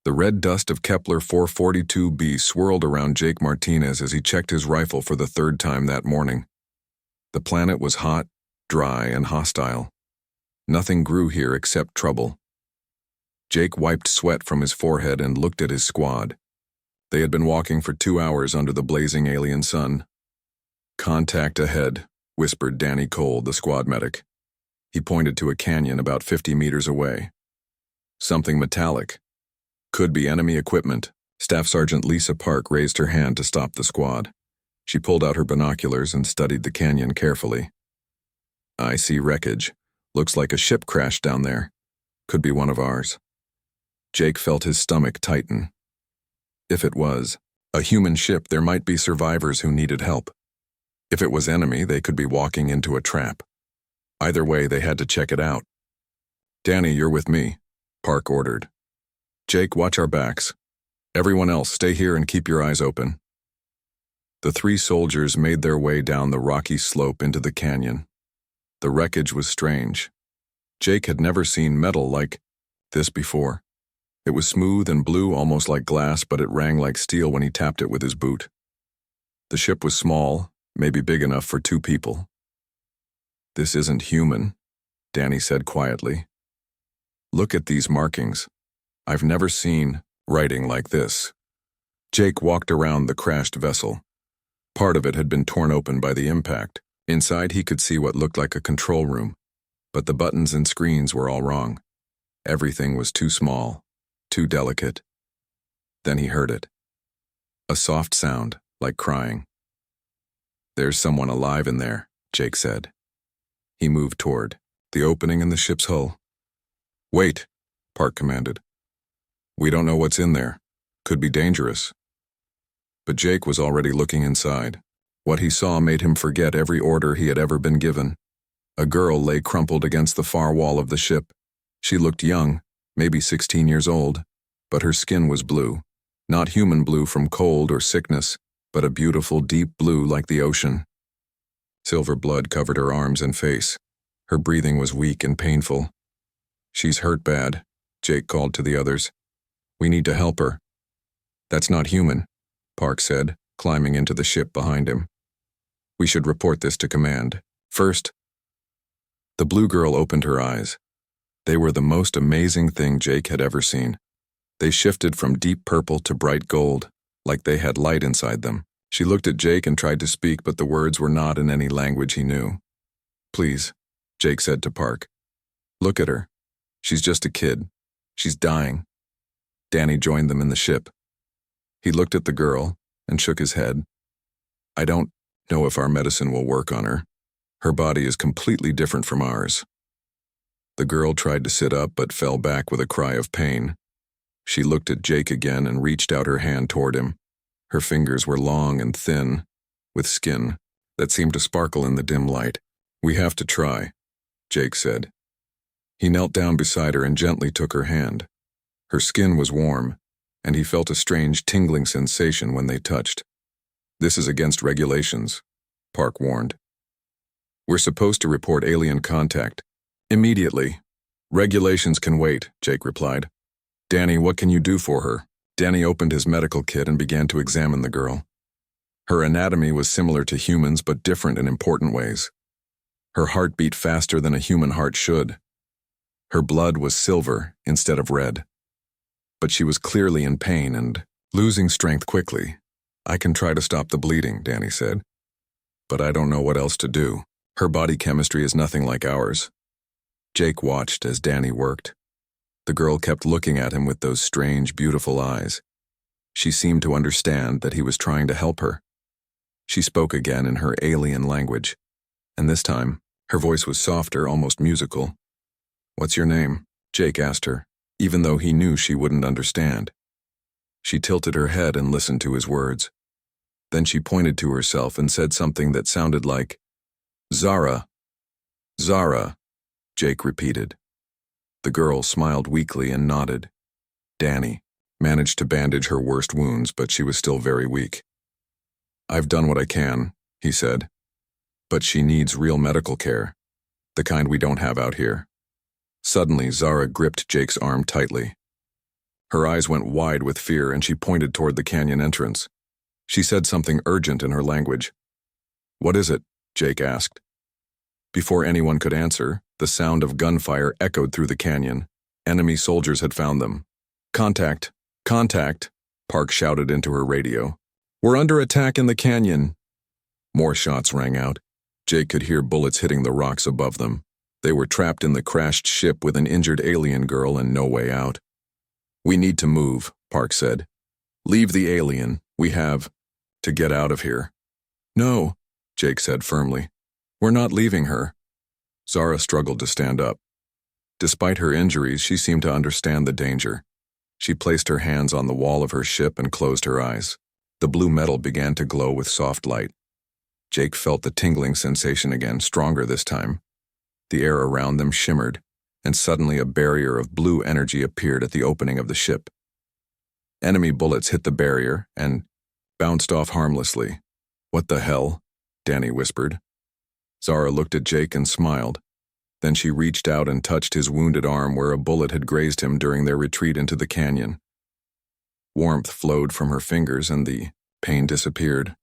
The red dust of Kepler 442b swirled around Jake Martinez as he checked his rifle for the third time that morning. The planet was hot, dry, and hostile. Nothing grew here except trouble. Jake wiped sweat from his forehead and looked at his squad. They had been walking for 2 hours under the blazing alien sun. "Contact ahead," whispered Danny Cole, the squad medic. He pointed to a canyon about 50 meters away. "Something metallic. Could be enemy equipment." Staff Sergeant Lisa Park raised her hand to stop the squad. She pulled out her binoculars and studied the canyon carefully. "I see wreckage. Looks like a ship crashed down there. Could be one of ours." Jake felt his stomach tighten. If it was a human ship, there might be survivors who needed help. If it was enemy, they could be walking into a trap. Either way, they had to check it out. "Danny, you're with me," Park ordered. "Jake, watch our backs. Everyone else, stay here and keep your eyes open." The 3 soldiers made their way down the rocky slope into the canyon. The wreckage was strange. Jake had never seen metal like this before. It was smooth and blue, almost like glass, but it rang like steel when he tapped it with his boot. The ship was small, maybe big enough for 2 people. "This isn't human," Danny said quietly. "Look at these markings. I've never seen writing like this." Jake walked around the crashed vessel. Part of it had been torn open by the impact. Inside he could see what looked like a control room, but the buttons and screens were all wrong. Everything was too small, too delicate. Then he heard it. A soft sound, like crying. "There's someone alive in there," Jake said. He moved toward the opening in the ship's hull. "Wait," Park commanded. "We don't know what's in there. Could be dangerous." But Jake was already looking inside. What he saw made him forget every order he had ever been given. A girl lay crumpled against the far wall of the ship. She looked young, maybe 16 years old, but her skin was blue. Not human blue from cold or sickness, but a beautiful deep blue like the ocean. Silver blood covered her arms and face. Her breathing was weak and painful. "She's hurt bad," Jake called to the others. "We need to help her." "That's not human," Park said, climbing into the ship behind him. "We should report this to command. First." The blue girl opened her eyes. They were the most amazing thing Jake had ever seen. They shifted from deep purple to bright gold, like they had light inside them. She looked at Jake and tried to speak, but the words were not in any language he knew. "Please," Jake said to Park. "Look at her. She's just a kid. She's dying." Danny joined them in the ship. He looked at the girl and shook his head. "I don't know if our medicine will work on her. Her body is completely different from ours." The girl tried to sit up but fell back with a cry of pain. She looked at Jake again and reached out her hand toward him. Her fingers were long and thin, with skin that seemed to sparkle in the dim light. "We have to try," Jake said. He knelt down beside her and gently took her hand. Her skin was warm, and he felt a strange tingling sensation when they touched. "This is against regulations," Park warned. "We're supposed to report alien contact immediately." "Regulations can wait," Jake replied. "Danny, what can you do for her?" Danny opened his medical kit and began to examine the girl. Her anatomy was similar to humans but different in important ways. Her heart beat faster than a human heart should. Her blood was silver instead of red. But she was clearly in pain and losing strength quickly. "I can try to stop the bleeding," Danny said. "But I don't know what else to do. Her body chemistry is nothing like ours." Jake watched as Danny worked. The girl kept looking at him with those strange, beautiful eyes. She seemed to understand that he was trying to help her. She spoke again in her alien language, and this time, her voice was softer, almost musical. "What's your name?" Jake asked her, even though he knew she wouldn't understand. She tilted her head and listened to his words. Then she pointed to herself and said something that sounded like, "Zara." "Zara," Jake repeated. The girl smiled weakly and nodded. Danny managed to bandage her worst wounds, but she was still very weak. "I've done what I can," he said. "But she needs real medical care, the kind we don't have out here." Suddenly, Zara gripped Jake's arm tightly. Her eyes went wide with fear and she pointed toward the canyon entrance. She said something urgent in her language. "What is it?" Jake asked. Before anyone could answer, the sound of gunfire echoed through the canyon. Enemy soldiers had found them. "Contact! Contact!" Park shouted into her radio. "We're under attack in the canyon." More shots rang out. Jake could hear bullets hitting the rocks above them. They were trapped in the crashed ship with an injured alien girl and no way out. "We need to move," Park said. "Leave the alien. We have to get out of here." "No," Jake said firmly. "We're not leaving her." Zara struggled to stand up. Despite her injuries, she seemed to understand the danger. She placed her hands on the wall of her ship and closed her eyes. The blue metal began to glow with soft light. Jake felt the tingling sensation again, stronger this time. The air around them shimmered, and suddenly a barrier of blue energy appeared at the opening of the ship. Enemy bullets hit the barrier and bounced off harmlessly. "What the hell?" Danny whispered. Zara looked at Jake and smiled. Then she reached out and touched his wounded arm where a bullet had grazed him during their retreat into the canyon. Warmth flowed from her fingers and the pain disappeared.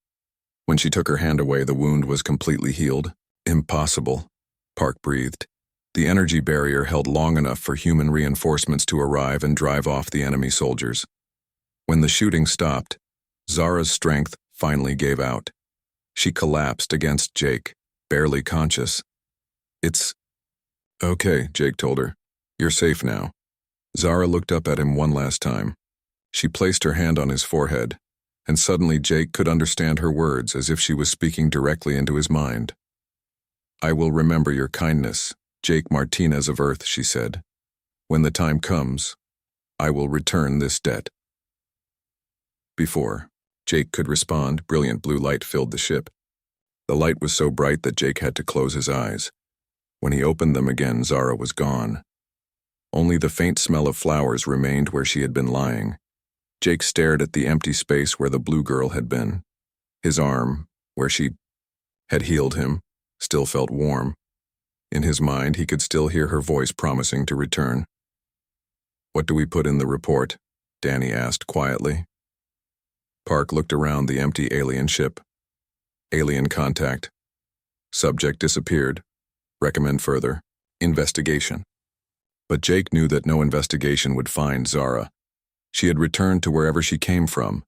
When she took her hand away, the wound was completely healed. "Impossible," Park breathed. The energy barrier held long enough for human reinforcements to arrive and drive off the enemy soldiers. When the shooting stopped, Zara's strength finally gave out. She collapsed against Jake, barely conscious. "It's okay," Jake told her. "You're safe now." Zara looked up at him one last time. She placed her hand on his forehead, and suddenly Jake could understand her words as if she was speaking directly into his mind. "I will remember your kindness, Jake Martinez of Earth," she said. "When the time comes, I will return this debt." Before Jake could respond, brilliant blue light filled the ship. The light was so bright that Jake had to close his eyes. When he opened them again, Zara was gone. Only the faint smell of flowers remained where she had been lying. Jake stared at the empty space where the blue girl had been. His arm, where she had healed him, still felt warm. In his mind, he could still hear her voice promising to return. "What do we put in the report?" Danny asked quietly. Park looked around the empty alien ship. "Alien contact. Subject disappeared. Recommend further investigation." But Jake knew that no investigation would find Zara. She had returned to wherever she came from,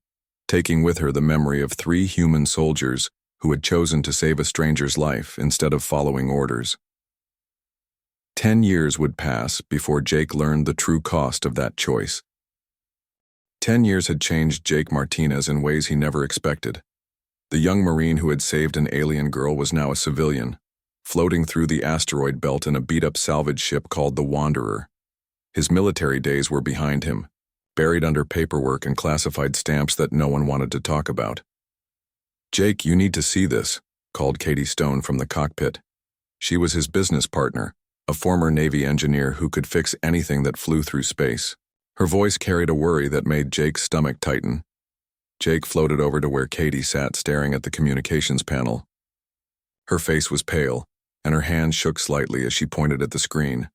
taking with her the memory of 3 human soldiers who had chosen to save a stranger's life instead of following orders. 10 years would pass before Jake learned the true cost of that choice. 10 years had changed Jake Martinez in ways he never expected. The young Marine who had saved an alien girl was now a civilian, floating through the asteroid belt in a beat-up salvage ship called the Wanderer. His military days were behind him, buried under paperwork and classified stamps that no one wanted to talk about. "Jake, you need to see this," called Katie Stone from the cockpit. She was his business partner, a former Navy engineer who could fix anything that flew through space. Her voice carried a worry that made Jake's stomach tighten. Jake floated over to where Katie sat staring at the communications panel. Her face was pale, and her hand shook slightly as she pointed at the screen.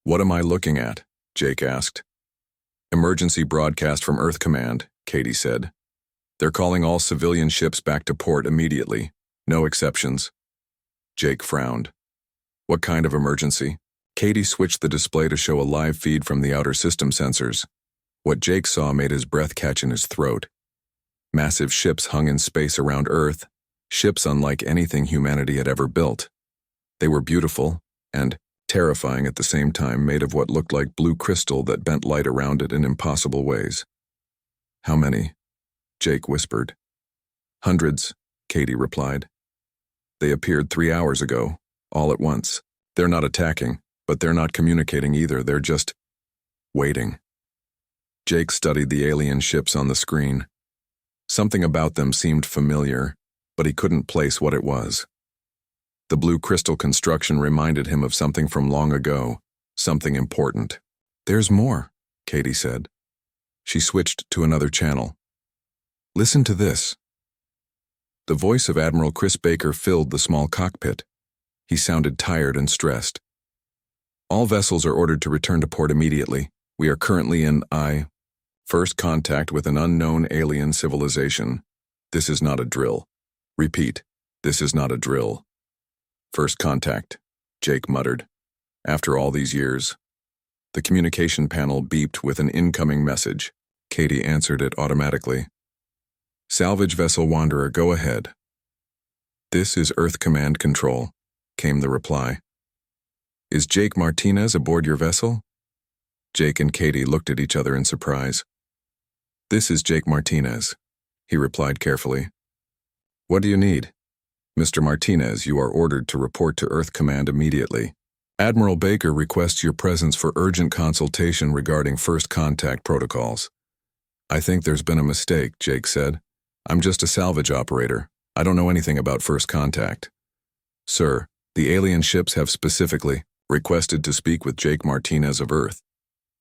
"What am I looking at?" Jake asked. "Emergency broadcast from Earth Command," Katie said. "They're calling all civilian ships back to port immediately. No exceptions." Jake frowned. "What kind of emergency?" Katie switched the display to show a live feed from the outer system sensors. What Jake saw made his breath catch in his throat. Massive ships hung in space around Earth, ships unlike anything humanity had ever built. They were beautiful and terrifying at the same time, made of what looked like blue crystal that bent light around it in impossible ways. "How many?" Jake whispered. "Hundreds," Katie replied. "They appeared 3 hours ago, all at once. They're not attacking, but they're not communicating either. They're just waiting." Jake studied the alien ships on the screen. Something about them seemed familiar, but he couldn't place what it was. The blue crystal construction reminded him of something from long ago, something important. "There's more," Katie said. She switched to another channel. "Listen to this." The voice of Admiral Chris Baker filled the small cockpit. He sounded tired and stressed. "All vessels are ordered to return to port immediately. We are currently in first contact with an unknown alien civilization. This is not a drill. Repeat, this is not a drill. First contact, Jake muttered. After all these years. The communication panel beeped with an incoming message. Katie answered it automatically. Salvage vessel Wanderer, go ahead. This is Earth Command Control, came the reply. Is Jake Martinez aboard your vessel? Jake and Katie looked at each other in surprise. This is Jake Martinez, he replied carefully. What do you need? Mr. Martinez, you are ordered to report to Earth Command immediately. Admiral Baker requests your presence for urgent consultation regarding first contact protocols. I think there's been a mistake, Jake said. I'm just a salvage operator. I don't know anything about first contact. Sir, the alien ships have specifically requested to speak with Jake Martinez of Earth.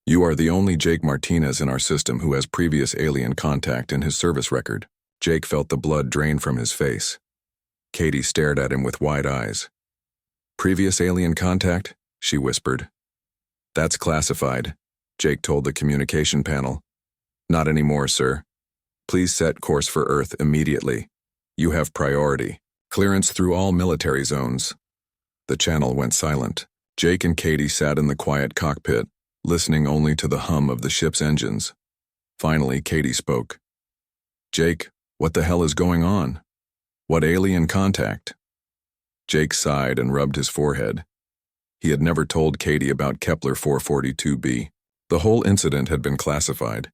You are the only Jake Martinez in our system who has previous alien contact in his service record. Jake felt the blood drain from his face. Katie stared at him with wide eyes. Previous alien contact? She whispered. That's classified, Jake told the communication panel. Not anymore, sir. Please set course for Earth immediately. You have priority. Clearance through all military zones. The channel went silent. Jake and Katie sat in the quiet cockpit, listening only to the hum of the ship's engines. Finally, Katie spoke. Jake, what the hell is going on? What alien contact? Jake sighed and rubbed his forehead. He had never told Katie about Kepler 442b. The whole incident had been classified,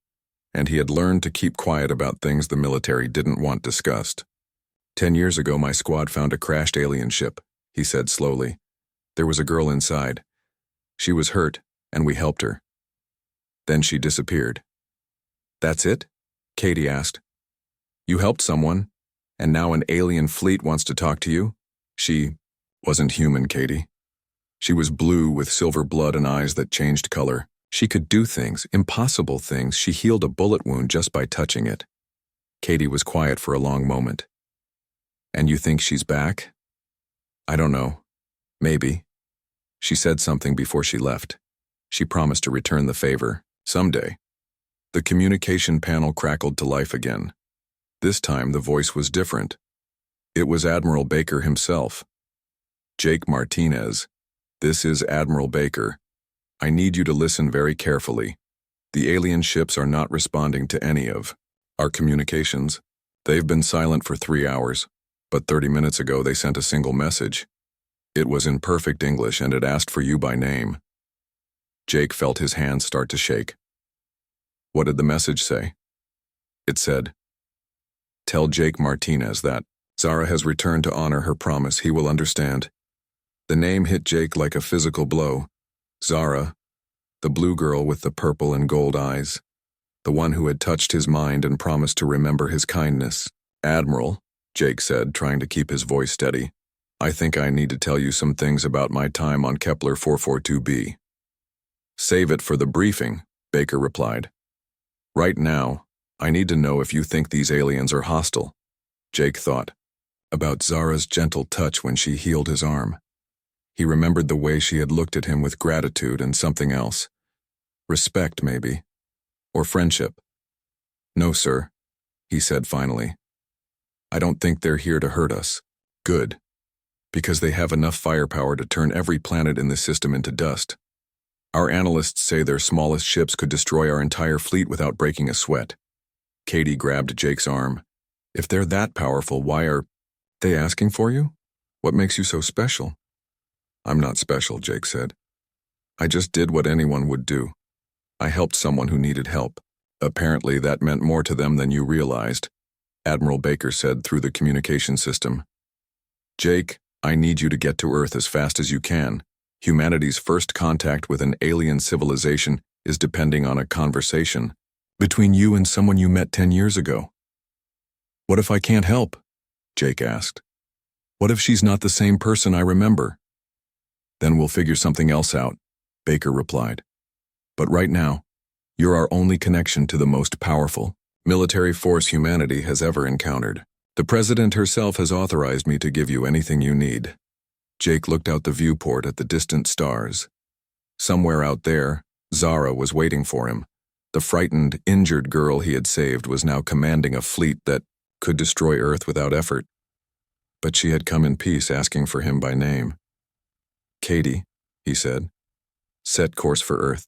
and he had learned to keep quiet about things the military didn't want discussed. 10 years ago, my squad found a crashed alien ship, he said slowly. There was a girl inside. She was hurt, and we helped her. Then she disappeared. That's it? Katie asked. You helped someone, and now an alien fleet wants to talk to you? She wasn't human, Katie. She was blue with silver blood and eyes that changed color. She could do things, impossible things. She healed a bullet wound just by touching it. Katie was quiet for a long moment. And you think she's back? I don't know. Maybe. She said something before she left. She promised to return the favor, someday. The communication panel crackled to life again. This time the voice was different. It was Admiral Baker himself. Jake Martinez, this is Admiral Baker. I need you to listen very carefully. The alien ships are not responding to any of our communications. They've been silent for 3 hours, but 30 minutes ago they sent a single message. It was in perfect English and it asked for you by name. Jake felt his hands start to shake. What did the message say? It said, "Tell Jake Martinez that Zara has returned to honor her promise. He will understand." The name hit Jake like a physical blow. Zara, the blue girl with the purple and gold eyes, the one who had touched his mind and promised to remember his kindness. Admiral, Jake said, trying to keep his voice steady, I think I need to tell you some things about my time on Kepler 442b. Save it for the briefing, Baker replied. Right now, I need to know if you think these aliens are hostile. Jake thought about Zara's gentle touch when she healed his arm. He remembered the way she had looked at him with gratitude and something else. Respect, maybe. Or friendship. No, sir, he said finally. I don't think they're here to hurt us. Good. Because they have enough firepower to turn every planet in the system into dust. Our analysts say their smallest ships could destroy our entire fleet without breaking a sweat. Katie grabbed Jake's arm. If they're that powerful, why are they asking for you? What makes you so special? I'm not special, Jake said. I just did what anyone would do. I helped someone who needed help. Apparently that meant more to them than you realized, Admiral Baker said through the communication system. Jake, I need you to get to Earth as fast as you can. Humanity's first contact with an alien civilization is depending on a conversation between you and someone you met 10 years ago. What if I can't help? Jake asked. What if she's not the same person I remember? Then we'll figure something else out, Baker replied. But right now, you're our only connection to the most powerful military force humanity has ever encountered. The President herself has authorized me to give you anything you need. Jake looked out the viewport at the distant stars. Somewhere out there, Zara was waiting for him. The frightened, injured girl he had saved was now commanding a fleet that could destroy Earth without effort. But she had come in peace, asking for him by name. "Katie," he said. "Set course for Earth.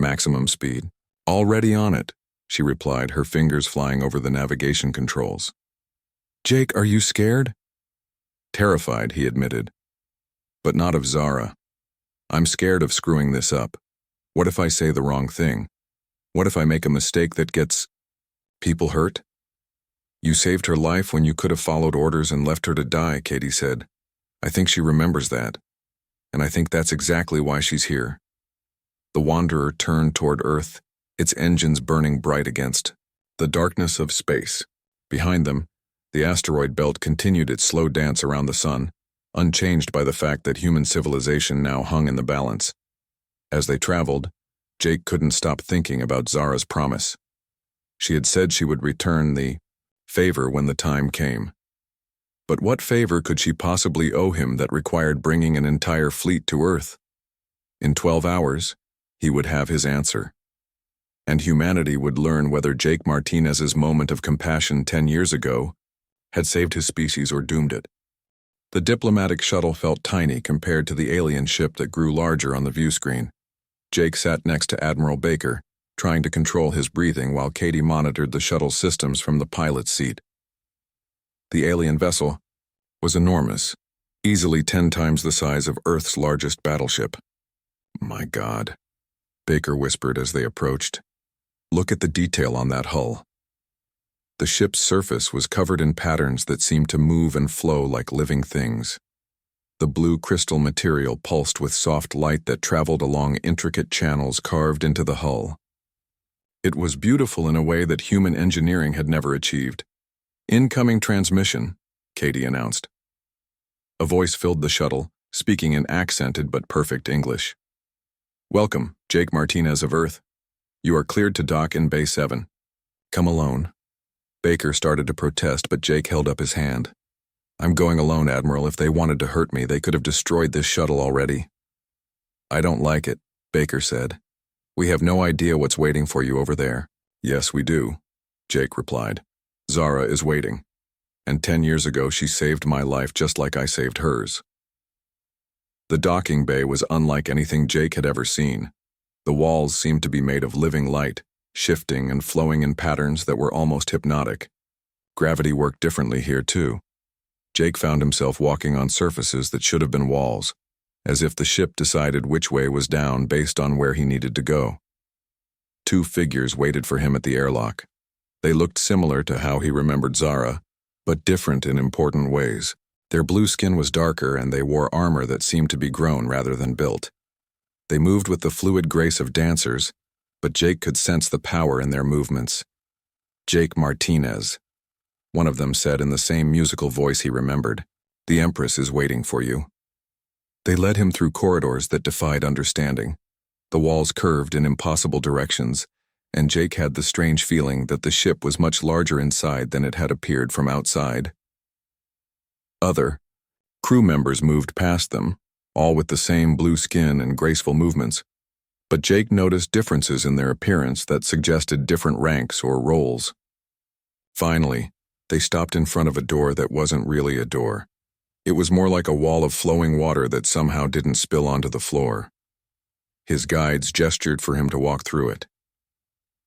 Maximum speed." "Already on it," she replied, her fingers flying over the navigation controls. "Jake, are you scared?" "Terrified," he admitted. "But not of Zara. I'm scared of screwing this up. What if I say the wrong thing? What if I make a mistake that gets people hurt?" "You saved her life when you could have followed orders and left her to die," Katie said. "I think she remembers that. And I think that's exactly why she's here." The Wanderer turned toward Earth, its engines burning bright against the darkness of space. Behind them, the asteroid belt continued its slow dance around the sun, unchanged by the fact that human civilization now hung in the balance. As they traveled, Jake couldn't stop thinking about Zara's promise. She had said she would return the favor when the time came. But what favor could she possibly owe him that required bringing an entire fleet to Earth? In 12 hours, he would have his answer. And humanity would learn whether Jake Martinez's moment of compassion 10 years ago had saved his species or doomed it. The diplomatic shuttle felt tiny compared to the alien ship that grew larger on the view screen. Jake sat next to Admiral Baker, trying to control his breathing while Katie monitored the shuttle's systems from the pilot's seat. The alien vessel was enormous, easily 10 times the size of Earth's largest battleship. "My God," Baker whispered as they approached. "Look at the detail on that hull." The ship's surface was covered in patterns that seemed to move and flow like living things. The blue crystal material pulsed with soft light that traveled along intricate channels carved into the hull. It was beautiful in a way that human engineering had never achieved. "Incoming transmission," Katie announced. A voice filled the shuttle, speaking in accented but perfect English. "Welcome, Jake Martinez of Earth. You are cleared to dock in Bay 7. Come alone." Baker started to protest, but Jake held up his hand. "I'm going alone, Admiral. If they wanted to hurt me, they could have destroyed this shuttle already." "I don't like it," Baker said. "We have no idea what's waiting for you over there." "Yes, we do," Jake replied. "Zara is waiting. And 10 years ago she saved my life just like I saved hers." The docking bay was unlike anything Jake had ever seen. The walls seemed to be made of living light, shifting and flowing in patterns that were almost hypnotic. Gravity worked differently here too. Jake found himself walking on surfaces that should have been walls, as if the ship decided which way was down based on where he needed to go. 2 figures waited for him at the airlock. They looked similar to how he remembered Zara, but different in important ways. Their blue skin was darker and they wore armor that seemed to be grown rather than built. They moved with the fluid grace of dancers, but Jake could sense the power in their movements. "Jake Martinez," one of them said in the same musical voice he remembered. "The Empress is waiting for you." They led him through corridors that defied understanding. The walls curved in impossible directions, and Jake had the strange feeling that the ship was much larger inside than it had appeared from outside. Other crew members moved past them, all with the same blue skin and graceful movements, but Jake noticed differences in their appearance that suggested different ranks or roles. Finally, they stopped in front of a door that wasn't really a door. It was more like a wall of flowing water that somehow didn't spill onto the floor. His guides gestured for him to walk through it.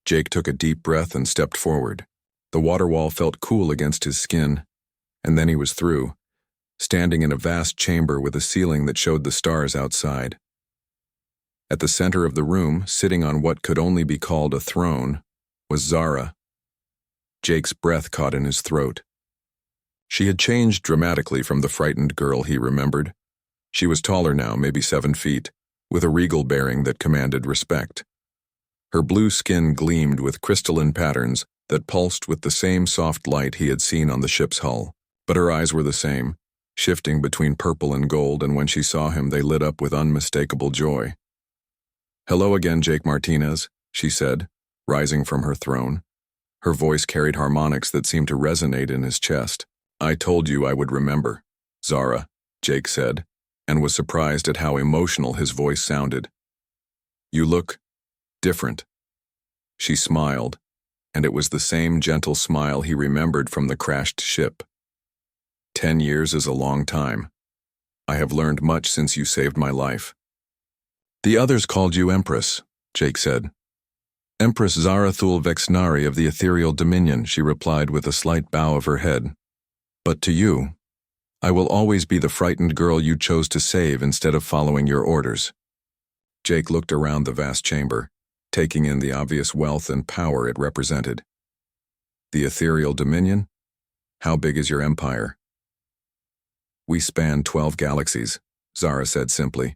Jake took a deep breath and stepped forward. The water wall felt cool against his skin, and then he was through, standing in a vast chamber with a ceiling that showed the stars outside. At the center of the room, sitting on what could only be called a throne, was Zara. Jake's breath caught in his throat. She had changed dramatically from the frightened girl he remembered. She was taller now, maybe 7 feet, with a regal bearing that commanded respect. Her blue skin gleamed with crystalline patterns that pulsed with the same soft light he had seen on the ship's hull. But her eyes were the same, shifting between purple and gold, and when she saw him they lit up with unmistakable joy. "Hello again, Jake Martinez," she said, rising from her throne. Her voice carried harmonics that seemed to resonate in his chest. "I told you I would remember, Zara," Jake said, and was surprised at how emotional his voice sounded. "You look Different. She smiled, and it was the same gentle smile he remembered from the crashed ship. 10 years is a long time. I have learned much since you saved my life. The others called you Empress, Jake said. Empress Zara Thul Vexnari of the Ethereal Dominion, she replied with a slight bow of her head. But to you, I will always be the frightened girl you chose to save instead of following your orders. Jake looked around the vast chamber, taking in the obvious wealth and power it represented. The Ethereal Dominion? How big is your empire? We span 12 galaxies, Zara said simply.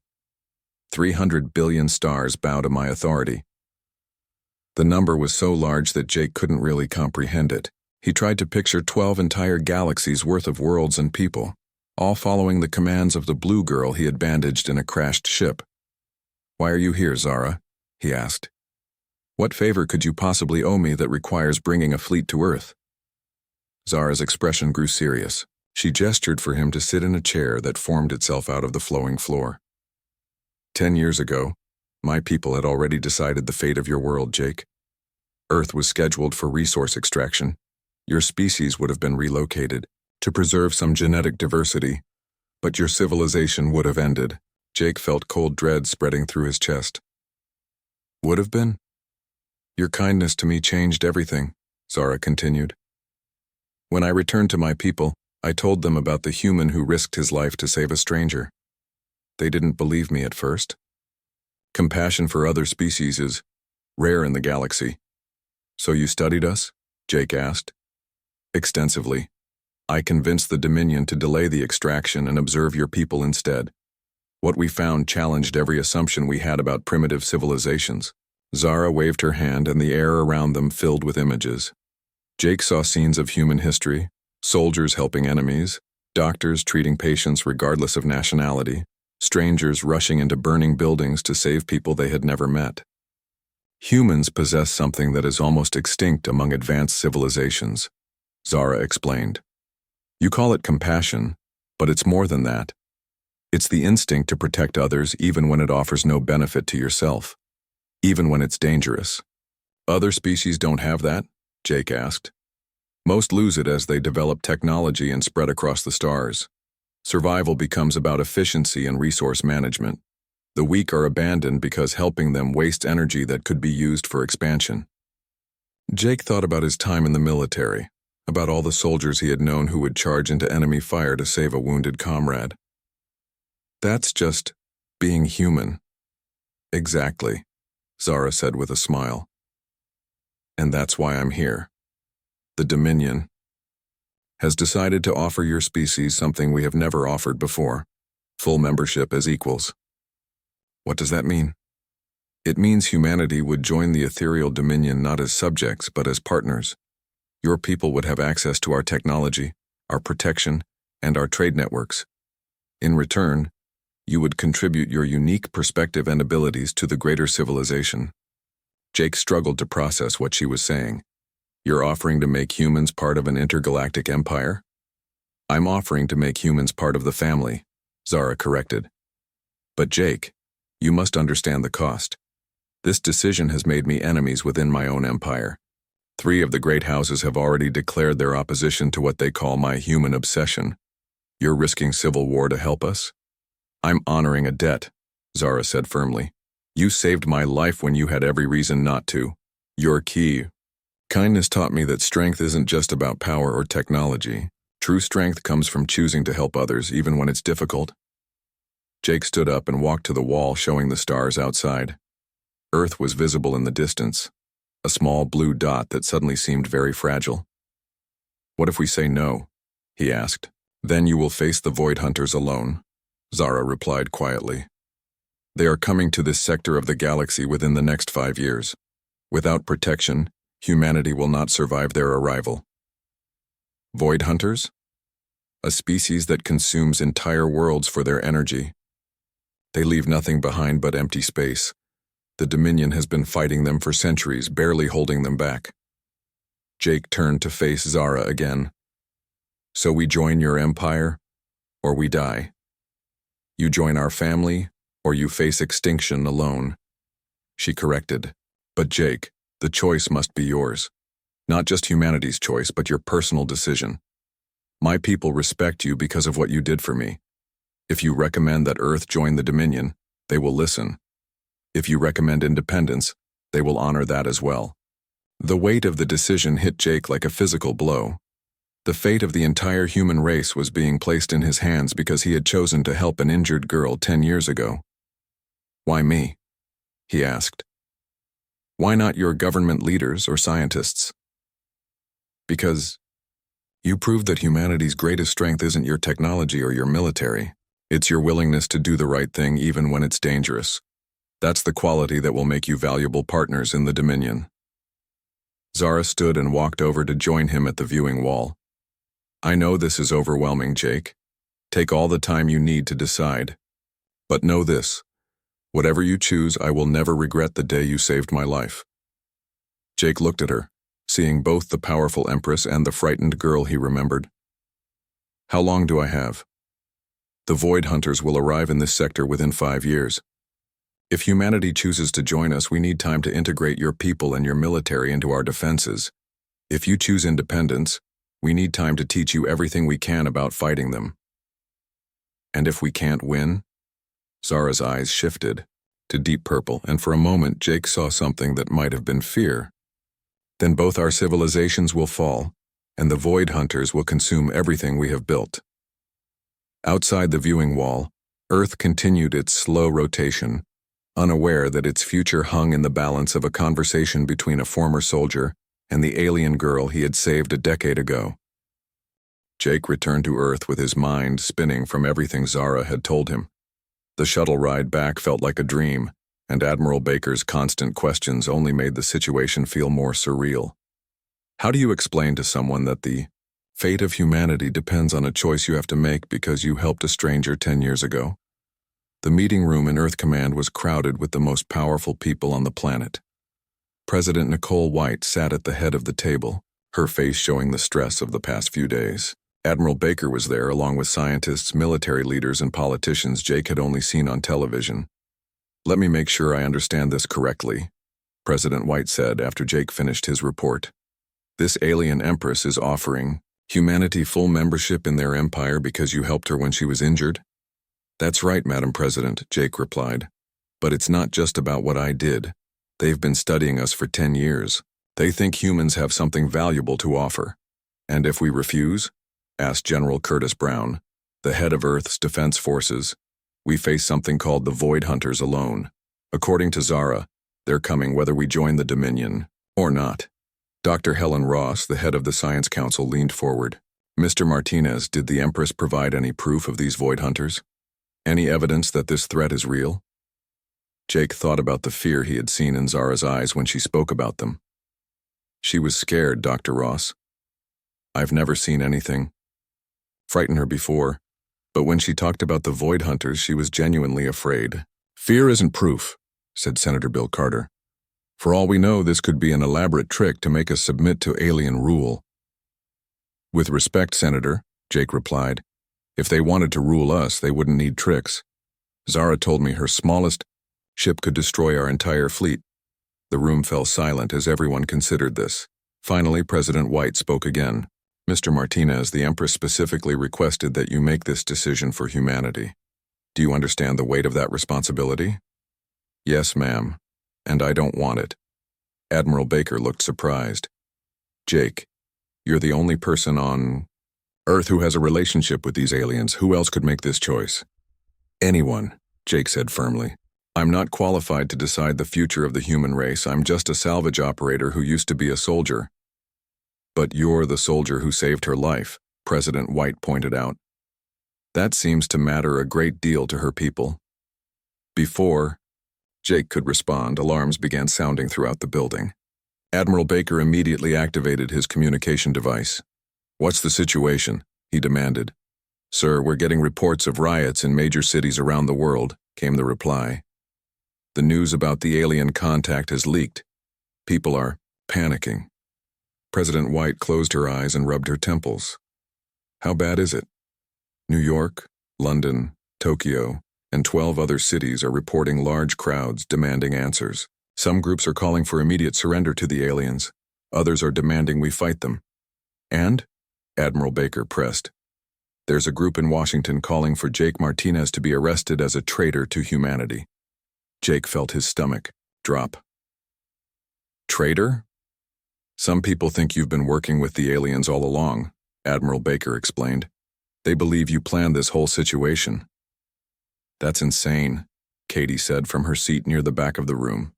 300 billion stars bow to my authority. The number was so large that Jake couldn't really comprehend it. He tried to picture 12 entire galaxies worth of worlds and people, all following the commands of the blue girl he had bandaged in a crashed ship. Why are you here, Zara? He asked. What favor could you possibly owe me that requires bringing a fleet to Earth? Zara's expression grew serious. She gestured for him to sit in a chair that formed itself out of the flowing floor. 10 years ago, my people had already decided the fate of your world, Jake. Earth was scheduled for resource extraction. Your species would have been relocated to preserve some genetic diversity, but your civilization would have ended. Jake felt cold dread spreading through his chest. Would have been? Your kindness to me changed everything, Zara continued. When I returned to my people, I told them about the human who risked his life to save a stranger. They didn't believe me at first. Compassion for other species is rare in the galaxy. So you studied us? Jake asked. Extensively. I convinced the Dominion to delay the extraction and observe your people instead. What we found challenged every assumption we had about primitive civilizations. Zara waved her hand and the air around them filled with images. Jake saw scenes of human history, soldiers helping enemies, doctors treating patients regardless of nationality, strangers rushing into burning buildings to save people they had never met. Humans possess something that is almost extinct among advanced civilizations, Zara explained. You call it compassion, but it's more than that. It's the instinct to protect others even when it offers no benefit to yourself, even when it's dangerous. Other species don't have that? Jake asked. Most lose it as they develop technology and spread across the stars. Survival becomes about efficiency and resource management. The weak are abandoned because helping them wastes energy that could be used for expansion. Jake thought about his time in the military, about all the soldiers he had known who would charge into enemy fire to save a wounded comrade. That's just being human. Exactly, Zara said with a smile. And that's why I'm here. The Dominion has decided to offer your species something we have never offered before, full membership as equals. What does that mean? It means humanity would join the Ethereal Dominion not as subjects but as partners. Your people would have access to our technology, our protection, and our trade networks. In return, you would contribute your unique perspective and abilities to the greater civilization. Jake struggled to process what she was saying. You're offering to make humans part of an intergalactic empire? I'm offering to make humans part of the family, Zara corrected. But Jake, you must understand the cost. This decision has made me enemies within my own empire. 3 of the great houses have already declared their opposition to what they call my human obsession. You're risking civil war to help us? I'm honoring a debt, Zara said firmly. You saved my life when you had every reason not to. You're key. Kindness taught me that strength isn't just about power or technology. True strength comes from choosing to help others even when it's difficult. Jake stood up and walked to the wall showing the stars outside. Earth was visible in the distance, a small blue dot that suddenly seemed very fragile. What if we say no? He asked. Then you will face the Void Hunters alone, Zara replied quietly. They are coming to this sector of the galaxy within the next 5 years. Without protection, humanity will not survive their arrival. Void Hunters? A species that consumes entire worlds for their energy. They leave nothing behind but empty space. The Dominion has been fighting them for centuries, barely holding them back. Jake turned to face Zara again. So we join your empire, or we die. You join our family, or you face extinction alone. She corrected. But Jake, the choice must be yours. Not just humanity's choice, but your personal decision. My people respect you because of what you did for me. If you recommend that Earth join the Dominion, they will listen. If you recommend independence, they will honor that as well. The weight of the decision hit Jake like a physical blow. The fate of the entire human race was being placed in his hands because he had chosen to help an injured girl 10 years ago. Why me? He asked. Why not your government leaders or scientists? Because you proved that humanity's greatest strength isn't your technology or your military. It's your willingness to do the right thing even when it's dangerous. That's the quality that will make you valuable partners in the Dominion. Zara stood and walked over to join him at the viewing wall. I know this is overwhelming, Jake. Take all the time you need to decide. But know this. Whatever you choose, I will never regret the day you saved my life. Jake looked at her, seeing both the powerful Empress and the frightened girl he remembered. How long do I have? The Void Hunters will arrive in this sector within 5 years. If humanity chooses to join us, we need time to integrate your people and your military into our defenses. If you choose independence, we need time to teach you everything we can about fighting them. And if we can't win? Zara's eyes shifted to deep purple, and for a moment Jake saw something that might have been fear. Then both our civilizations will fall, and the Void Hunters will consume everything we have built. Outside the viewing wall, Earth continued its slow rotation, unaware that its future hung in the balance of a conversation between a former soldier and the alien girl he had saved a decade ago. Jake returned to Earth with his mind spinning from everything Zara had told him. The shuttle ride back felt like a dream, and Admiral Baker's constant questions only made the situation feel more surreal. How do you explain to someone that the fate of humanity depends on a choice you have to make because you helped a stranger 10 years ago? The meeting room in Earth Command was crowded with the most powerful people on the planet. President Nicole White sat at the head of the table, her face showing the stress of the past few days. Admiral Baker was there, along with scientists, military leaders, and politicians Jake had only seen on television. Let me make sure I understand this correctly, President White said after Jake finished his report. This alien Empress is offering humanity full membership in their empire because you helped her when she was injured? That's right, Madam President, Jake replied. But it's not just about what I did. They've been studying us for 10 years. They think humans have something valuable to offer. And if we refuse? Asked General Curtis Brown, the head of Earth's defense forces. We face something called the Void Hunters alone. According to Zara, they're coming whether we join the Dominion or not. Dr. Helen Ross, the head of the Science Council, leaned forward. Mr. Martinez, did the Empress provide any proof of these Void Hunters? Any evidence that this threat is real? Jake thought about the fear he had seen in Zara's eyes when she spoke about them. She was scared, Dr. Ross. I've never seen anything frighten her before, but when she talked about the Void Hunters, she was genuinely afraid. Fear isn't proof, said Senator Bill Carter. For all we know, this could be an elaborate trick to make us submit to alien rule. With respect, Senator, Jake replied, if they wanted to rule us, they wouldn't need tricks. Zara told me her smallest ship could destroy our entire fleet. The room fell silent as everyone considered this. Finally, President White spoke again. Mr. Martinez, the Empress specifically requested that you make this decision for humanity. Do you understand the weight of that responsibility? Yes, ma'am, and I don't want it. Admiral Baker looked surprised. Jake, you're the only person on Earth who has a relationship with these aliens. Who else could make this choice? Anyone, Jake said firmly. I'm not qualified to decide the future of the human race. I'm just a salvage operator who used to be a soldier. But you're the soldier who saved her life, President White pointed out. That seems to matter a great deal to her people. Before Jake could respond, alarms began sounding throughout the building. Admiral Baker immediately activated his communication device. What's the situation? He demanded. Sir, we're getting reports of riots in major cities around the world, came the reply. The news about the alien contact has leaked. People are panicking. President White closed her eyes and rubbed her temples. How bad is it? New York, London, Tokyo, and 12 other cities are reporting large crowds demanding answers. Some groups are calling for immediate surrender to the aliens. Others are demanding we fight them. And? Admiral Baker pressed. There's a group in Washington calling for Jake Martinez to be arrested as a traitor to humanity. Jake felt his stomach drop. Traitor? Some people think you've been working with the aliens all along, Admiral Baker explained. They believe you planned this whole situation. That's insane, Katie said from her seat near the back of the room.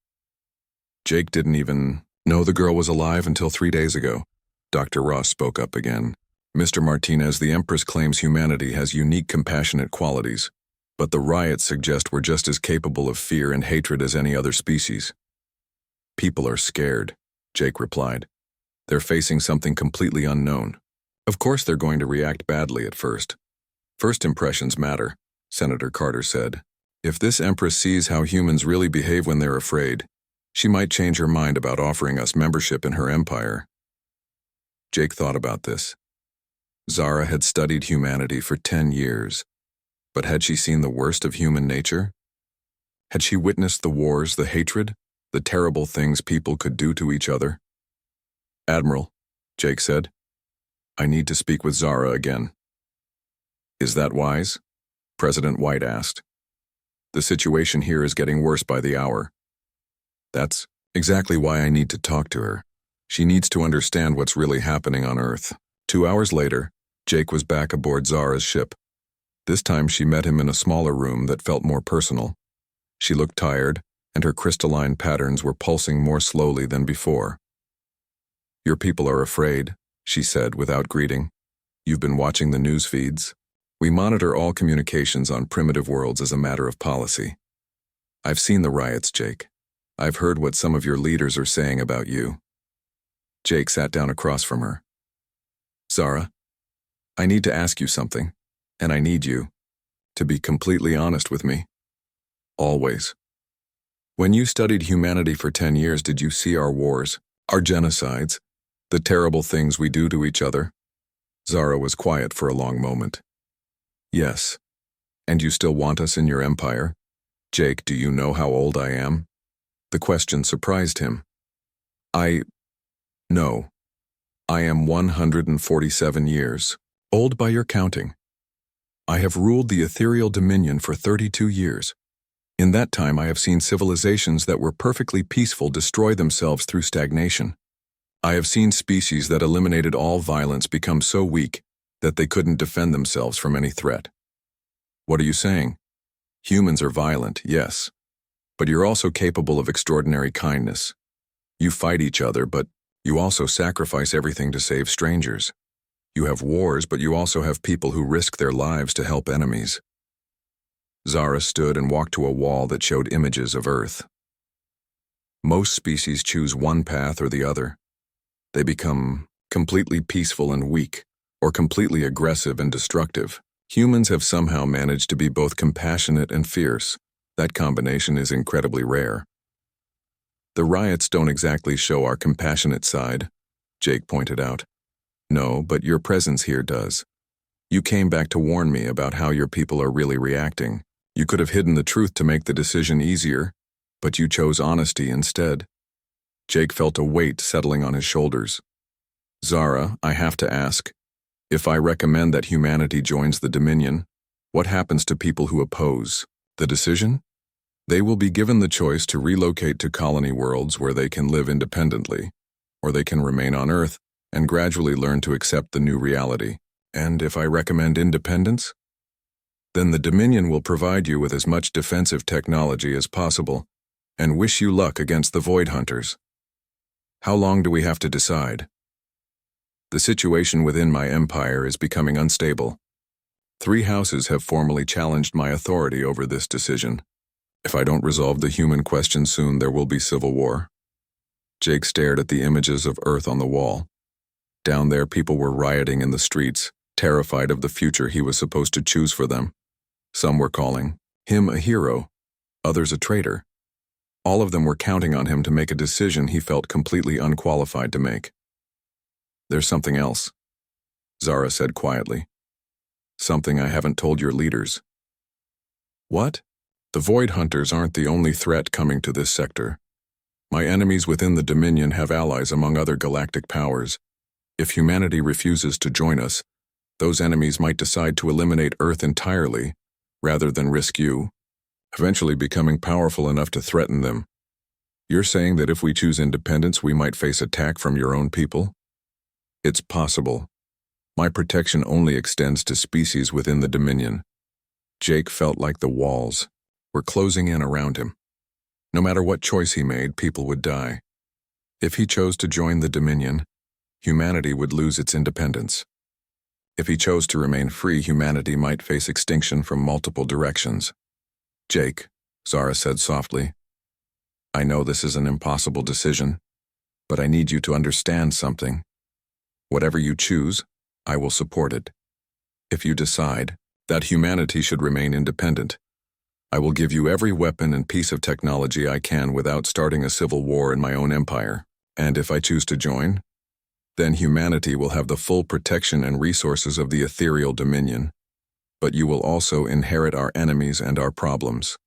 Jake didn't even know the girl was alive until 3 days ago. Dr. Ross spoke up again. Mr. Martinez, the Empress claims humanity has unique compassionate qualities, but the riots suggest we're just as capable of fear and hatred as any other species. People are scared, Jake replied. They're facing something completely unknown. Of course they're going to react badly at first. First impressions matter, Senator Carter said. If this Empress sees how humans really behave when they're afraid, she might change her mind about offering us membership in her empire. Jake thought about this. Zara had studied humanity for 10 years, but had she seen the worst of human nature? Had she witnessed the wars, the hatred, the terrible things people could do to each other? Admiral, Jake said, I need to speak with Zara again. Is that wise? President White asked. The situation here is getting worse by the hour. That's exactly why I need to talk to her. She needs to understand what's really happening on Earth. 2 hours later, Jake was back aboard Zara's ship. This time she met him in a smaller room that felt more personal. She looked tired, and her crystalline patterns were pulsing more slowly than before. Your people are afraid, she said without greeting. You've been watching the news feeds. We monitor all communications on primitive worlds as a matter of policy. I've seen the riots, Jake. I've heard what some of your leaders are saying about you. Jake sat down across from her. Zara, I need to ask you something, and I need you to be completely honest with me. Always. When you studied humanity for 10 years, did you see our wars, our genocides, the terrible things we do to each other? Zara was quiet for a long moment. Yes. And you still want us in your empire? Jake, do you know how old I am? The question surprised him. No. I am 147 years, old by your counting. I have ruled the ethereal dominion for 32 years. In that time I have seen civilizations that were perfectly peaceful destroy themselves through stagnation. I have seen species that eliminated all violence become so weak that they couldn't defend themselves from any threat. What are you saying? Humans are violent, yes. But you're also capable of extraordinary kindness. You fight each other, but you also sacrifice everything to save strangers. You have wars, but you also have people who risk their lives to help enemies. Zara stood and walked to a wall that showed images of Earth. Most species choose one path or the other. They become completely peaceful and weak, or completely aggressive and destructive. Humans have somehow managed to be both compassionate and fierce. That combination is incredibly rare. The riots don't exactly show our compassionate side, Jake pointed out. No, but your presence here does. You came back to warn me about how your people are really reacting. You could have hidden the truth to make the decision easier, but you chose honesty instead. Jake felt a weight settling on his shoulders. Zara, I have to ask, if I recommend that humanity joins the Dominion, what happens to people who oppose the decision? They will be given the choice to relocate to colony worlds where they can live independently, or they can remain on Earth and gradually learn to accept the new reality. And if I recommend independence? Then the Dominion will provide you with as much defensive technology as possible and wish you luck against the Void Hunters. How long do we have to decide? The situation within my empire is becoming unstable. 3 houses have formally challenged my authority over this decision. If I don't resolve the human question soon, there will be civil war. Jake stared at the images of Earth on the wall. Down there, people were rioting in the streets, terrified of the future he was supposed to choose for them. Some were calling him a hero, others a traitor. All of them were counting on him to make a decision he felt completely unqualified to make. There's something else, Zara said quietly. Something I haven't told your leaders. What? The Void Hunters aren't the only threat coming to this sector. My enemies within the Dominion have allies among other galactic powers. If humanity refuses to join us, those enemies might decide to eliminate Earth entirely, rather than risk you, eventually becoming powerful enough to threaten them. You're saying that if we choose independence, we might face attack from your own people? It's possible. My protection only extends to species within the Dominion. Jake felt like the walls were closing in around him. No matter what choice he made, people would die. If he chose to join the Dominion, humanity would lose its independence. If he chose to remain free, humanity might face extinction from multiple directions. Jake, Zara said softly, I know this is an impossible decision, but I need you to understand something. Whatever you choose, I will support it. If you decide that humanity should remain independent, I will give you every weapon and piece of technology I can without starting a civil war in my own empire. And if I choose to join, then humanity will have the full protection and resources of the ethereal Dominion, but you will also inherit our enemies and our problems.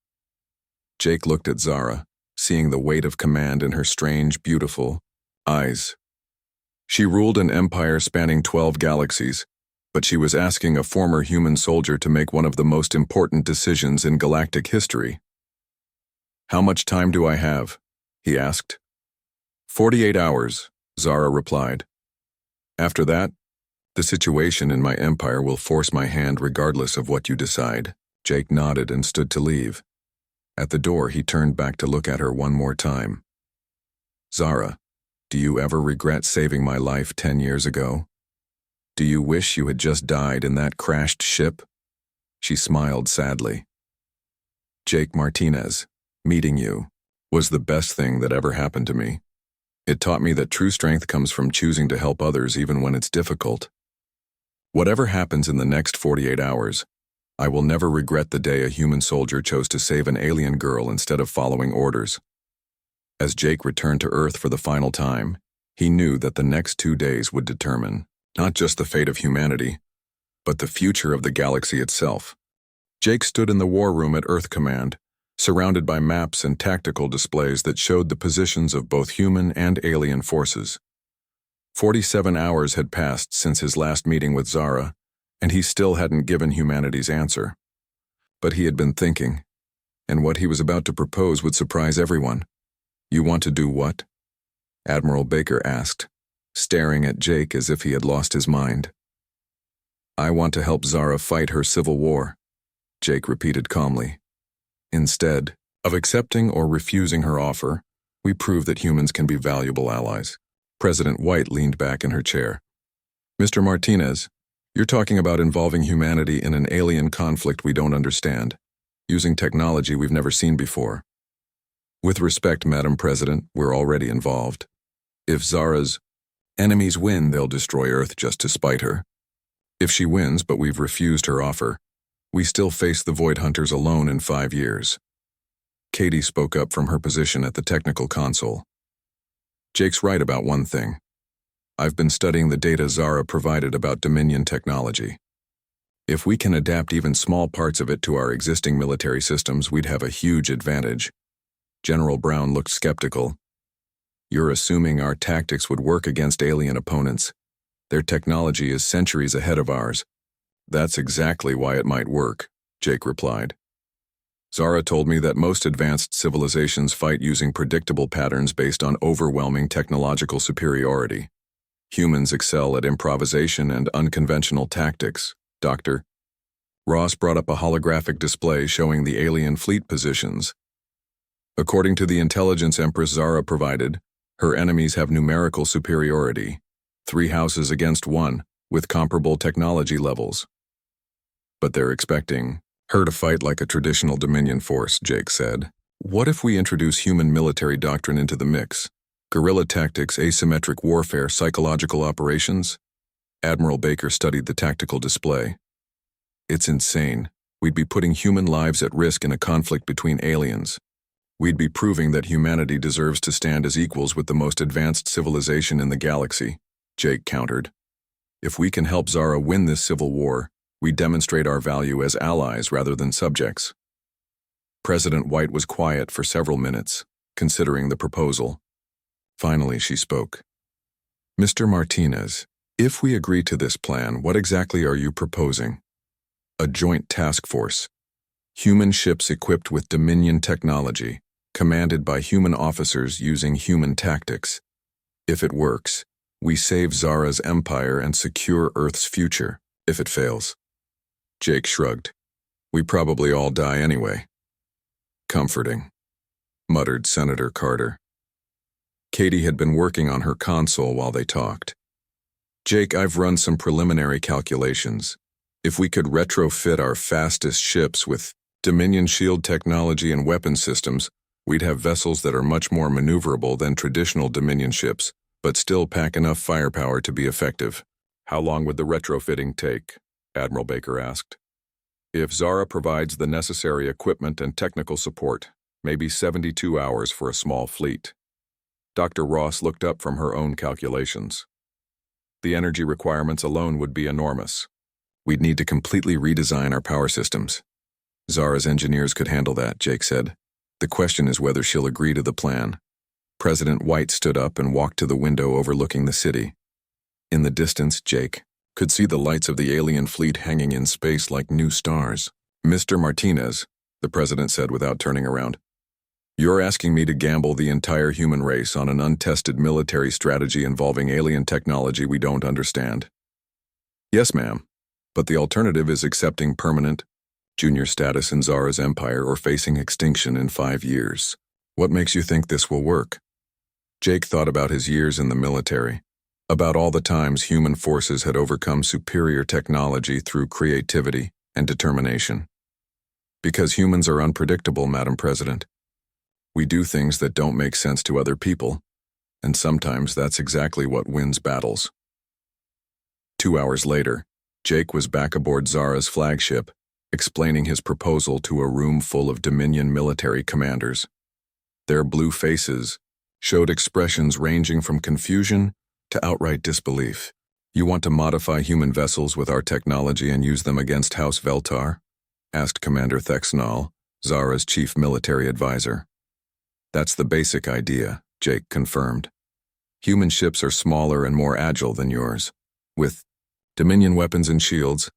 Jake looked at Zara, seeing the weight of command in her strange, beautiful eyes. She ruled an empire spanning 12 galaxies, but she was asking a former human soldier to make one of the most important decisions in galactic history. How much time do I have? He asked. 48 hours, Zara replied. After that, the situation in my empire will force my hand regardless of what you decide. Jake nodded and stood to leave. At the door, he turned back to look at her one more time. Zara, do you ever regret saving my life 10 years ago? Do you wish you had just died in that crashed ship? She smiled sadly. Jake Martinez, meeting you was the best thing that ever happened to me. It taught me that true strength comes from choosing to help others even when it's difficult. Whatever happens in the next 48 hours, I will never regret the day a human soldier chose to save an alien girl instead of following orders. As Jake returned to Earth for the final time, he knew that the next 2 days would determine not just the fate of humanity, but the future of the galaxy itself. Jake stood in the war room at Earth Command, surrounded by maps and tactical displays that showed the positions of both human and alien forces. 47 hours had passed since his last meeting with Zara, and he still hadn't given humanity's answer. But he had been thinking, and what he was about to propose would surprise everyone. You want to do what? Admiral Baker asked, staring at Jake as if he had lost his mind. I want to help Zara fight her civil war, Jake repeated calmly. Instead of accepting or refusing her offer, we prove that humans can be valuable allies. President White leaned back in her chair. Mr. Martinez, you're talking about involving humanity in an alien conflict we don't understand, using technology we've never seen before. With respect, Madam President, we're already involved. If Zara's enemies win, they'll destroy Earth just to spite her. If she wins, but we've refused her offer, we still face the Void Hunters alone in 5 years. Katie spoke up from her position at the technical console. Jake's right about one thing. I've been studying the data Zara provided about Dominion technology. If we can adapt even small parts of it to our existing military systems, we'd have a huge advantage. General Brown looked skeptical. You're assuming our tactics would work against alien opponents. Their technology is centuries ahead of ours. That's exactly why it might work, Jake replied. Zara told me that most advanced civilizations fight using predictable patterns based on overwhelming technological superiority. Humans excel at improvisation and unconventional tactics, Dr. Ross brought up a holographic display showing the alien fleet positions. According to the intelligence Empress Zara provided, her enemies have numerical superiority, 3 houses against 1, with comparable technology levels. But they're expecting her to fight like a traditional Dominion force, Jake said. What if we introduce human military doctrine into the mix? Guerrilla tactics, asymmetric warfare, psychological operations? Admiral Baker studied the tactical display. It's insane. We'd be putting human lives at risk in a conflict between aliens. We'd be proving that humanity deserves to stand as equals with the most advanced civilization in the galaxy, Jake countered. If we can help Zara win this civil war, we demonstrate our value as allies rather than subjects. President White was quiet for several minutes. considering the proposal. Finally, she spoke. Mr. Martinez, if we agree to this plan, what exactly are you proposing? A joint task force. Human ships equipped with Dominion technology, commanded by human officers using human tactics. If it works, we save Zara's empire and secure Earth's future. If it fails. Jake shrugged. We probably all die anyway. Comforting, muttered Senator Carter. Katie had been working on her console while they talked. Jake, I've run some preliminary calculations. If we could retrofit our fastest ships with Dominion shield technology and weapon systems, we'd have vessels that are much more maneuverable than traditional Dominion ships, but still pack enough firepower to be effective. How long would the retrofitting take? Admiral Baker asked. If Zara provides the necessary equipment and technical support, maybe 72 hours for a small fleet. Dr. Ross looked up from her own calculations. The energy requirements alone would be enormous. We'd need to completely redesign our power systems. Zara's engineers could handle that, Jake said. The question is whether she'll agree to the plan. President White stood up and walked to the window overlooking the city. In the distance, Jake could see the lights of the alien fleet hanging in space like new stars. Mr. Martinez, the president said without turning around, you're asking me to gamble the entire human race on an untested military strategy involving alien technology we don't understand. Yes, ma'am, but the alternative is accepting permanent, junior status in Zara's empire or facing extinction in 5 years. What makes you think this will work? Jake thought about his years in the military, about all the times human forces had overcome superior technology through creativity and determination. Because humans are unpredictable, Madam President. We do things that don't make sense to other people, and sometimes that's exactly what wins battles. 2 hours later, Jake was back aboard Zara's flagship, explaining his proposal to a room full of Dominion military commanders. Their blue faces showed expressions ranging from confusion to outright disbelief. You want to modify human vessels with our technology and use them against House Veltar? Asked Commander Thexnall, Zara's chief military advisor. That's the basic idea, Jake confirmed. Human ships are smaller and more agile than yours. With Dominion weapons and shields,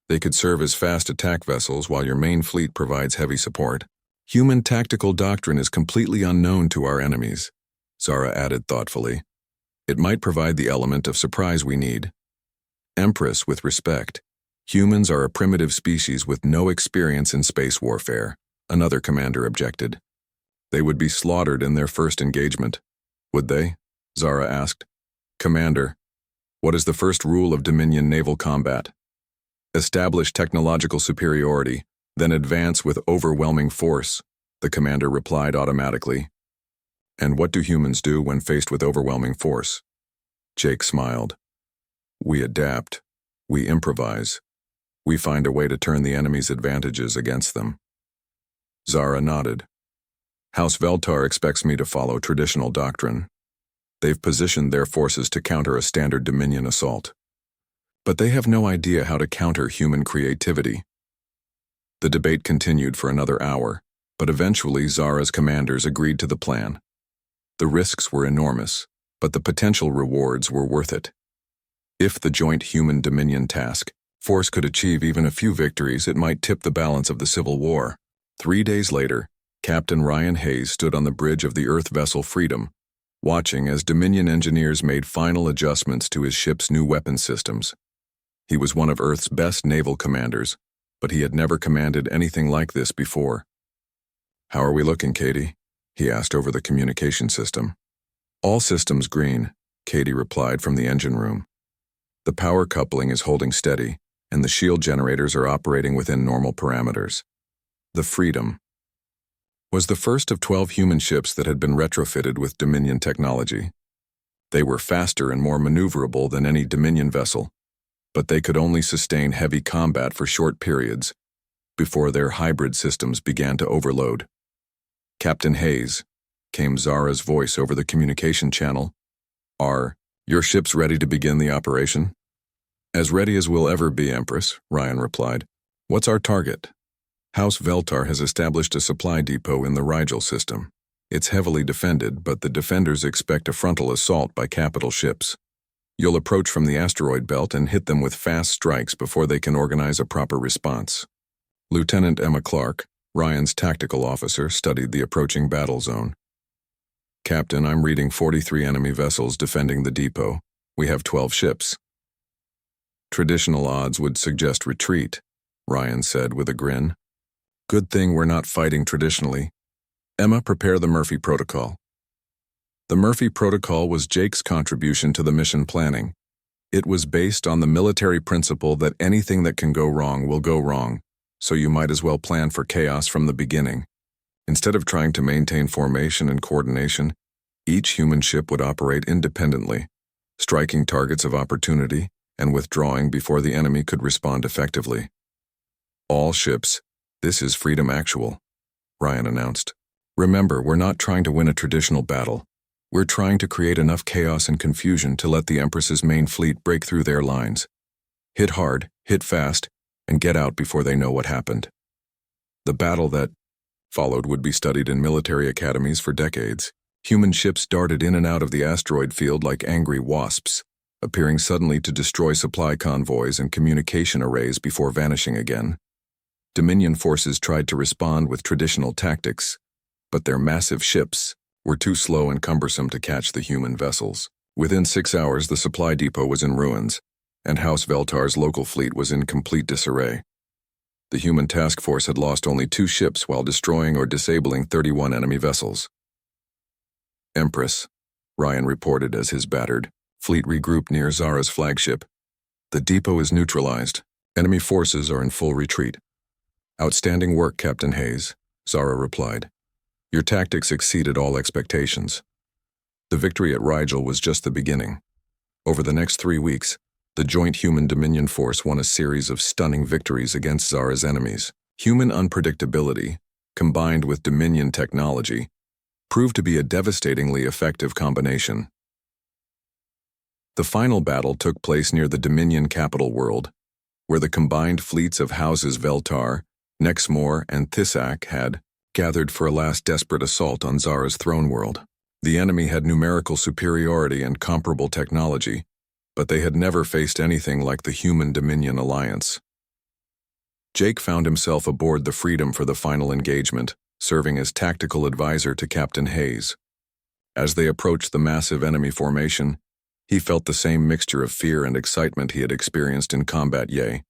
they could serve as fast attack vessels while your main fleet provides heavy support. Human tactical doctrine is completely unknown to our enemies, Zara added thoughtfully. It might provide the element of surprise we need. Empress, with respect, humans are a primitive species with no experience in space warfare, another commander objected. They would be slaughtered in their first engagement. Would they? Zara asked. Commander, what is the first rule of Dominion naval combat? Establish technological superiority, then advance with overwhelming force, the commander replied automatically. And what do humans do when faced with overwhelming force? Jake smiled. We adapt. We improvise. We find a way to turn the enemy's advantages against them. Zara nodded. House Veltar expects me to follow traditional doctrine. They've positioned their forces to counter a standard Dominion assault. But they have no idea how to counter human creativity. The debate continued for another hour, but eventually Zara's commanders agreed to the plan. The risks were enormous, but the potential rewards were worth it. If the joint human-Dominion task force could achieve even a few victories, it might tip the balance of the Civil War. 3 days later, Captain Ryan Hayes stood on the bridge of the Earth vessel Freedom, watching as Dominion engineers made final adjustments to his ship's new weapon systems. He was one of Earth's best naval commanders, but he had never commanded anything like this before. How are we looking, Katie? He asked over the communication system. All systems green, Katie replied from the engine room. The power coupling is holding steady, and the shield generators are operating within normal parameters. The Freedom was the first of 12 human ships that had been retrofitted with Dominion technology. They were faster and more maneuverable than any Dominion vessel, but they could only sustain heavy combat for short periods before their hybrid systems began to overload. Captain Hayes, came Zara's voice over the communication channel. Are your ships ready to begin the operation? As ready as we'll ever be, Empress, Ryan replied. What's our target? House Veltar has established a supply depot in the Rigel system. It's heavily defended, but the defenders expect a frontal assault by capital ships. You'll approach from the asteroid belt and hit them with fast strikes before they can organize a proper response. Lieutenant Emma Clark, Ryan's tactical officer, studied the approaching battle zone. Captain, I'm reading 43 enemy vessels defending the depot. We have 12 ships. Traditional odds would suggest retreat, Ryan said with a grin. Good thing we're not fighting traditionally. Emma, prepare the Murphy Protocol. The Murphy Protocol was Jake's contribution to the mission planning. It was based on the military principle that anything that can go wrong will go wrong, so you might as well plan for chaos from the beginning. Instead of trying to maintain formation and coordination, each human ship would operate independently, striking targets of opportunity and withdrawing before the enemy could respond effectively. All ships, this is Freedom Actual, Ryan announced. Remember, we're not trying to win a traditional battle. We're trying to create enough chaos and confusion to let the Empress's main fleet break through their lines. Hit hard, hit fast, and get out before they know what happened. The battle that followed would be studied in military academies for decades. Human ships darted in and out of the asteroid field like angry wasps, appearing suddenly to destroy supply convoys and communication arrays before vanishing again. Dominion forces tried to respond with traditional tactics, but their massive ships were too slow and cumbersome to catch the human vessels. Within 6 hours, the supply depot was in ruins, and House Veltar's local fleet was in complete disarray. The human task force had lost only 2 ships while destroying or disabling 31 enemy vessels. Empress, Ryan reported as his battered fleet regrouped near Zara's flagship. The depot is neutralized. Enemy forces are in full retreat. Outstanding work, Captain Hayes, Zara replied. Your tactics exceeded all expectations. The victory at Rigel was just the beginning. Over the next 3 weeks, the joint human Dominion force won a series of stunning victories against Zara's enemies. Human unpredictability, combined with Dominion technology, proved to be a devastatingly effective combination. The final battle took place near the Dominion capital world, where the combined fleets of Houses Veltar, Nexmoor, and Thisak had gathered for a last desperate assault on Zara's throne world. The enemy had numerical superiority and comparable technology, but they had never faced anything like the Human Dominion alliance. Jake found himself aboard the Freedom for the final engagement, serving as tactical advisor to Captain Hayes. As they approached the massive enemy formation, he felt the same mixture of fear and excitement he had experienced in Combat Ye.